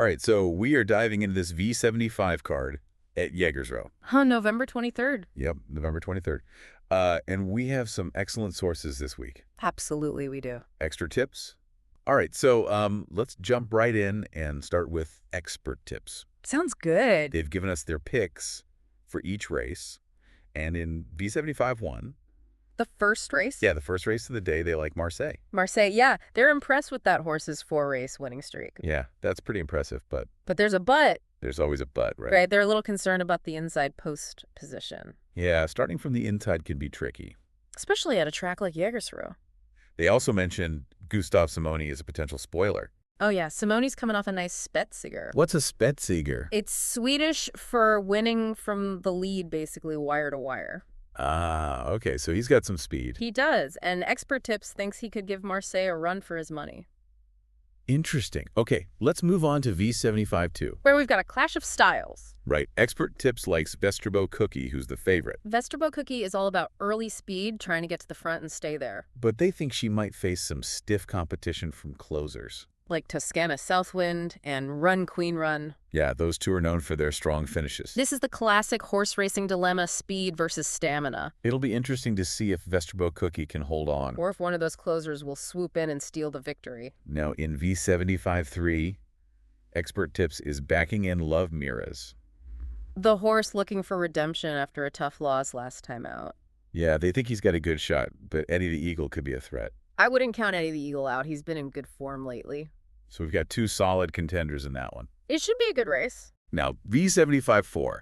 All right, so we are diving into this V75 card at Jägersro. Huh, November 23rd. Yep, November 23rd. And we have some excellent sources this week. Absolutely, we do. Extra tips? All right, so let's jump right in and start with expert tips. Sounds good. They've given us their picks for each race. And in V75-1, The first race? yeah, the first race of the day, they like Marseille. Marseille, yeah. They're impressed with that horse's 4-race winning streak. Yeah, that's pretty impressive, but But there's a but, there's always a but, right? right? They're a little concerned about the inside post position, Yeah, starting from the inside can be tricky. especially at a track like Jägersro. They also mentioned Gustav Simoni as a potential spoiler. Oh, yeah. Simone's coming off a nice Spetziger. What's a Spetziger? It's Swedish for winning from the lead, basically, wire to wire. Ah, okay, so he's got some speed. He does, and Expert Tips thinks he could give Marseille a run for his money. Interesting. Okay, let's move on to V75-2. Where we've got a clash of styles. Right, Expert Tips likes Vesterbo Cookie, who's the favorite. Vesterbo Cookie is all about early speed, trying to get to the front and stay there. But they think she might face some stiff competition from closers. Like Toscana Southwind and Run Queen Run. Yeah, those two are known for their strong finishes. This is the classic horse racing dilemma, speed versus stamina. It'll be interesting to see if Vesterbo Cookie can hold on. Or if one of those closers will swoop in and steal the victory. Now, in V75-3, Expert Tips is backing in Love Miras. The horse looking for redemption after a tough loss last time out. Yeah, they think he's got a good shot, but Eddie the Eagle could be a threat. I wouldn't count Eddie the Eagle out. He's been in good form lately. So we've got two solid contenders in that one. It should be a good race. Now, V75-4,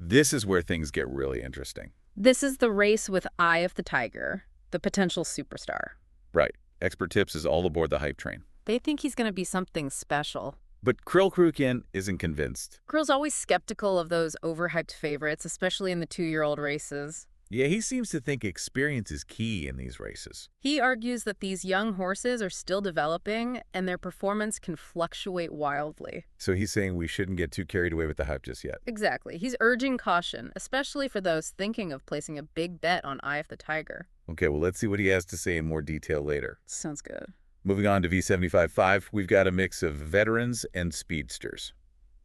this is where things get really interesting. This is the race with Eye of the Tiger, the potential superstar. Right. Expert Tips is all aboard the hype train. They think he's going to be something special. But Krill Kruken isn't convinced. Krill's always skeptical of those overhyped favorites, especially in the 2-year-old races. Yeah, he seems to think experience is key in these races. He argues that these young horses are still developing and their performance can fluctuate wildly. So he's saying we shouldn't get too carried away with the hype just yet. Exactly. He's urging caution, especially for those thinking of placing a big bet on Eye of the Tiger. Okay, well, let's see what he has to say in more detail later. Sounds good. Moving on to V75-5, we've got a mix of veterans and speedsters.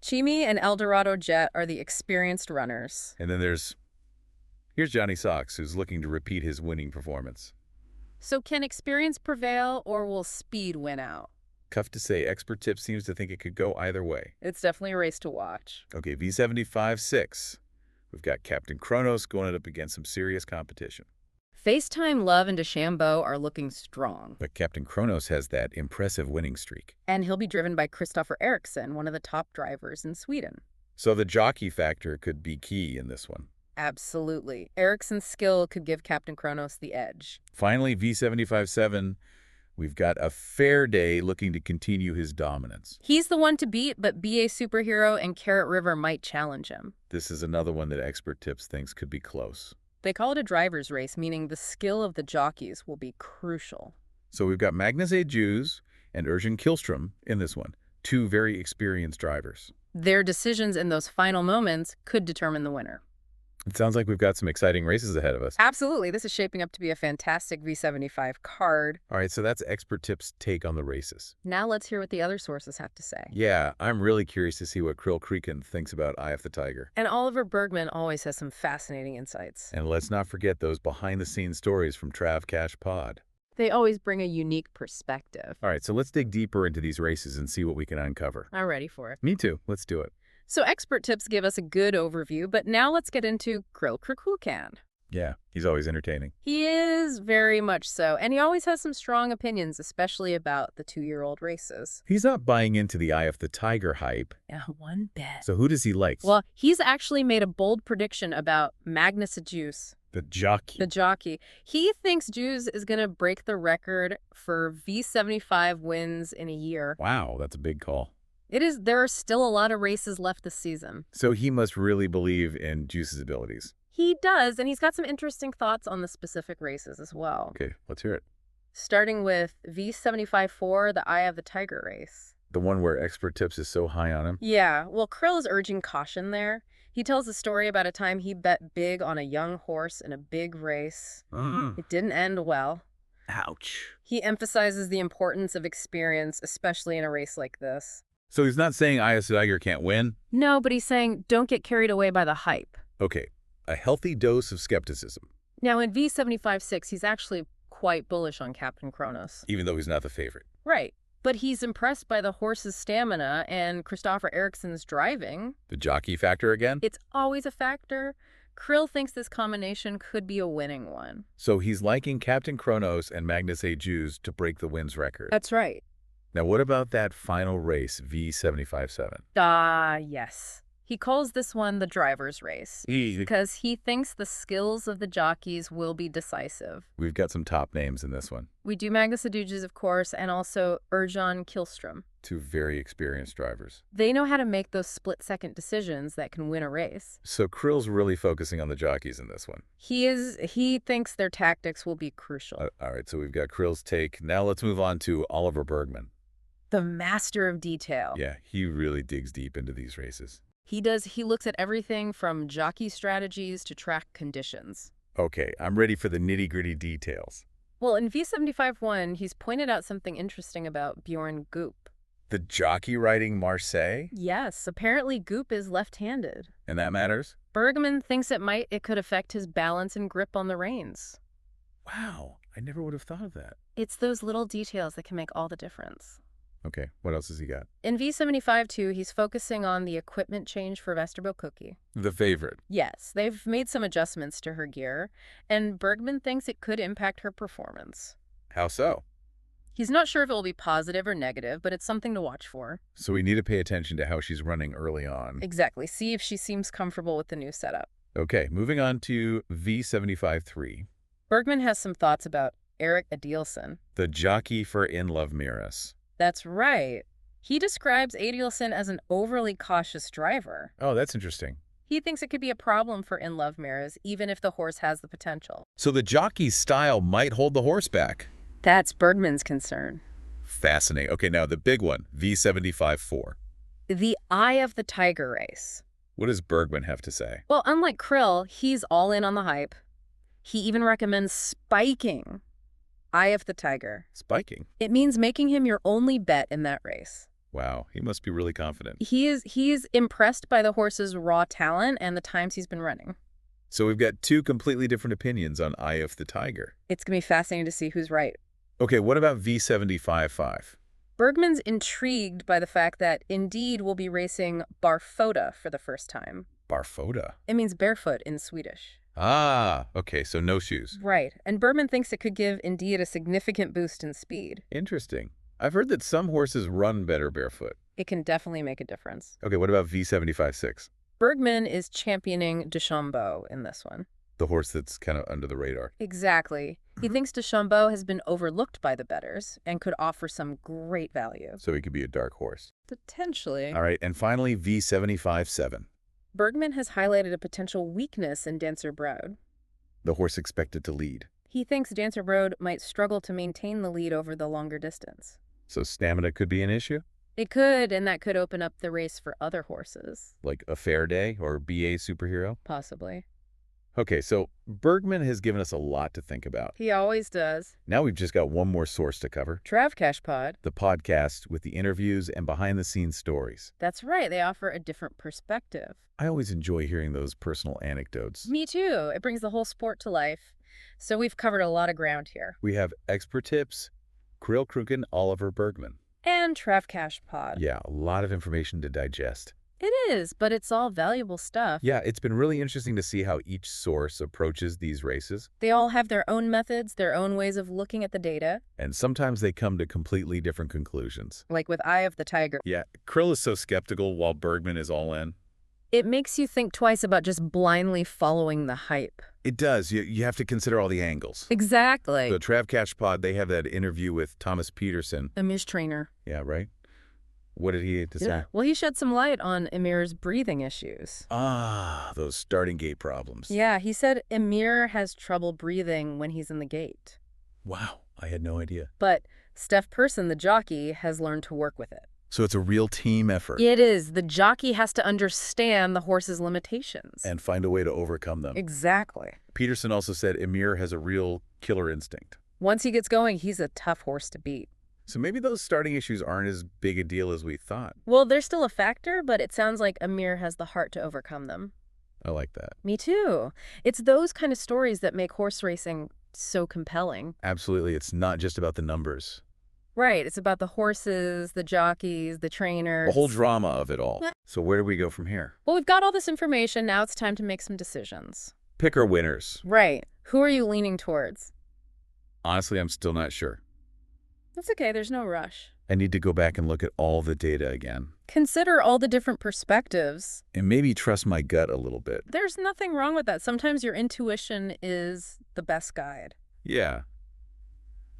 Chimi and Eldorado Jet are the experienced runners. And then here's Johnny Sox, who's looking to repeat his winning performance. So can experience prevail or will speed win out? Tough to say. Expert Tips seems to think it could go either way. It's definitely a race to watch. Okay, V75-6. We've got Captain Kronos going up against some serious competition. FaceTime Love and DeChambeau are looking strong. But Captain Kronos has that impressive winning streak. And he'll be driven by Christopher Eriksson, one of the top drivers in Sweden. So the jockey factor could be key in this one. Absolutely. Eriksson's skill could give Captain Kronos the edge. Finally, V75-7, we've got a Fair Day looking to continue his dominance. He's the one to beat, but BA Superhero and Carrot River might challenge him. This is another one that Expert Tips thinks could be close. They call it a driver's race, meaning the skill of the jockeys will be crucial. So we've got Magnus A. Jews and Erjan Kihlstrom in this one, two very experienced drivers. Their decisions in those final moments could determine the winner. It sounds like we've got some exciting races ahead of us. Absolutely. This is shaping up to be a fantastic V75 card. All right, so that's Expert Tips' take on the races. Now let's hear what the other sources have to say. Yeah, I'm really curious to see what Krill Kruken thinks about Eye of the Tiger. And Oliver Bergman always has some fascinating insights. And let's not forget those behind-the-scenes stories from Trav Cash Pod. They always bring a unique perspective. All right, so let's dig deeper into these races and see what we can uncover. I'm ready for it. Me too. Let's do it. So Expert Tips give us a good overview, but now let's get into Krill Kruken. Yeah, he's always entertaining. He is very much so, and he always has some strong opinions, especially about the 2-year-old races. He's not buying into the Eye of the Tiger hype. Yeah, one bit. So who does he like? Well, he's actually made a bold prediction about Magnus Juice, The jockey. the jockey. He thinks Juice is going to break the record for V75 wins in a year. Wow, that's a big call. There are still a lot of races left this season. So he must really believe in Juice's abilities. He does, and he's got some interesting thoughts on the specific races as well. Okay, let's hear it. Starting with V75-4, the Eye of the Tiger race. The one where Expert Tips is so high on him? Yeah, well, Krill is urging caution there. He tells a story about a time he bet big on a young horse in a big race. It didn't end well. Ouch. He emphasizes the importance of experience, especially in a race like this. So he's not saying Eye of the Tiger can't win? No, but he's saying don't get carried away by the hype. Okay, a healthy dose of skepticism, Now, in V75-6, he's actually quite bullish on Captain Kronos. even though he's not the favorite. Right. But he's impressed by the horse's stamina and Christopher Eriksson's driving. The jockey factor again? It's always a factor. Krill thinks this combination could be a winning one. So he's liking Captain Kronos and Magnus A. Jews to break the wins record. That's right. Now, what about that final race, V75-7? Yes. He calls this one the driver's race because he thinks the skills of the jockeys will be decisive. We've got some top names in this one. We do Magnus Aduges, of course, and also Erjan Kihlström. Two very experienced drivers. They know how to make those split-second decisions that can win a race. So Krill's really focusing on the jockeys in this one. He thinks their tactics will be crucial. All right, so we've got Krill's take. Now let's move on to Oliver Bergman. The master of detail. Yeah, he really digs deep into these races. He looks at everything from jockey strategies to track conditions. Okay, I'm ready for the nitty-gritty details. Well, in V75-1, he's pointed out something interesting about Bjorn Goop. The jockey riding Marseille? Yes, apparently Goop is left-handed. And that matters? Bergman thinks it could affect his balance and grip on the reins. Wow, I never would have thought of that. It's those little details that can make all the difference. Okay, what else has he got? In V75-2, he's focusing on the equipment change for Vesterbo Cookie. The favorite. Yes, they've made some adjustments to her gear, and Bergman thinks it could impact her performance. How so? He's not sure if it will be positive or negative, but it's something to watch for. So we need to pay attention to how she's running early on. Exactly. See if she seems comfortable with the new setup. Okay, moving on to V75-3. Bergman has some thoughts about Erik Adielson. The jockey for In Love Miras. That's right. He describes Adielson as an overly cautious driver. Oh, that's interesting. He thinks it could be a problem for In Love Miras, even if the horse has the potential. So the jockey's style might hold the horse back. That's Bergman's concern. Fascinating. Okay, now the big one, V75-4. The Eye of the Tiger race. What does Bergman have to say? Well, unlike Krill, he's all in on the hype. He even recommends spiking Eye of the Tiger. Spiking? It means making him your only bet in that race. Wow, he must be really confident. He is impressed by the horse's raw talent and the times he's been running. So we've got two completely different opinions on Eye of the Tiger. It's going to be fascinating to see who's right. Okay, what about V75-5? Bergman's intrigued by the fact that Indeed will be racing Barfota for the first time. Barfota? It means barefoot in Swedish. Ah, okay, so no shoes. Right, and Bergman thinks it could give Indeed a significant boost in speed. Interesting. I've heard that some horses run better barefoot. It can definitely make a difference. Okay, what about V75-6? Bergman is championing Deschambault in this one. The horse that's kind of under the radar. Exactly. He thinks Deschambault has been overlooked by the bettors and could offer some great value. So he could be a dark horse. Potentially. All right, and finally, V75-7. Bergman has highlighted a potential weakness in Dancer Broad. The horse expected to lead. He thinks Dancer Broad might struggle to maintain the lead over the longer distance. So stamina could be an issue? It could, and that could open up the race for other horses. Like a Fair Day or BA Superhero? Possibly. Okay, so Bergman has given us a lot to think about. He always does. Now we've just got one more source to cover. Travcash Pod. The podcast with the interviews and behind-the-scenes stories. That's right. They offer a different perspective. I always enjoy hearing those personal anecdotes. Me too. It brings the whole sport to life. So we've covered a lot of ground here. We have expert tips, Krill Kruken, Oliver Bergman. And Travcash Pod. Yeah, a lot of information to digest. It is, but it's all valuable stuff. Yeah, it's been really interesting to see how each source approaches these races. They all have their own methods, their own ways of looking at the data. And sometimes they come to completely different conclusions. Like with Eye of the Tiger. Yeah, Krill is so skeptical while Bergman is all in. It makes you think twice about just blindly following the hype. It does. You have to consider all the angles. Exactly. The Travcash Pod, they have that interview with Thomas Peterson. Emir's trainer. Yeah, right? What did he have to say? Well, he shed some light on Emir's breathing issues. Ah, those starting gate problems. Yeah, he said Emir has trouble breathing when he's in the gate. Wow, I had no idea. But Steph Person, the jockey, has learned to work with it. So it's a real team effort. It is. The jockey has to understand the horse's limitations. And find a way to overcome them. Exactly. Peterson also said Emir has a real killer instinct. Once he gets going, he's a tough horse to beat. So maybe those starting issues aren't as big a deal as we thought. Well, they're still a factor, but it sounds like Amir has the heart to overcome them. I like that. Me too. It's those kind of stories that make horse racing so compelling. Absolutely. It's not just about the numbers. Right. It's about the horses, the jockeys, the trainers. The whole drama of it all. So where do we go from here? Well, we've got all this information. Now it's time to make some decisions. Pick our winners. Right. Who are you leaning towards? Honestly, I'm still not sure. That's okay. There's no rush. I need to go back and look at all the data again. Consider all the different perspectives. And maybe trust my gut a little bit. There's nothing wrong with that. Sometimes your intuition is the best guide. Yeah.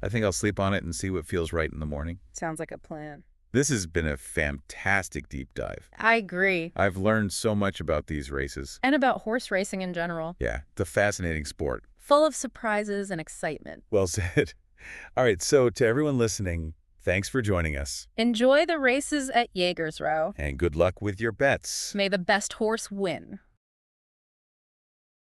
I think I'll sleep on it and see what feels right in the morning. Sounds like a plan. This has been a fantastic deep dive. I agree. I've learned so much about these races. And about horse racing in general. Yeah, it's a fascinating sport. Full of surprises and excitement. Well said. All right, so to everyone listening, thanks for joining us. Enjoy the races at Jägersro. And good luck with your bets. May the best horse win.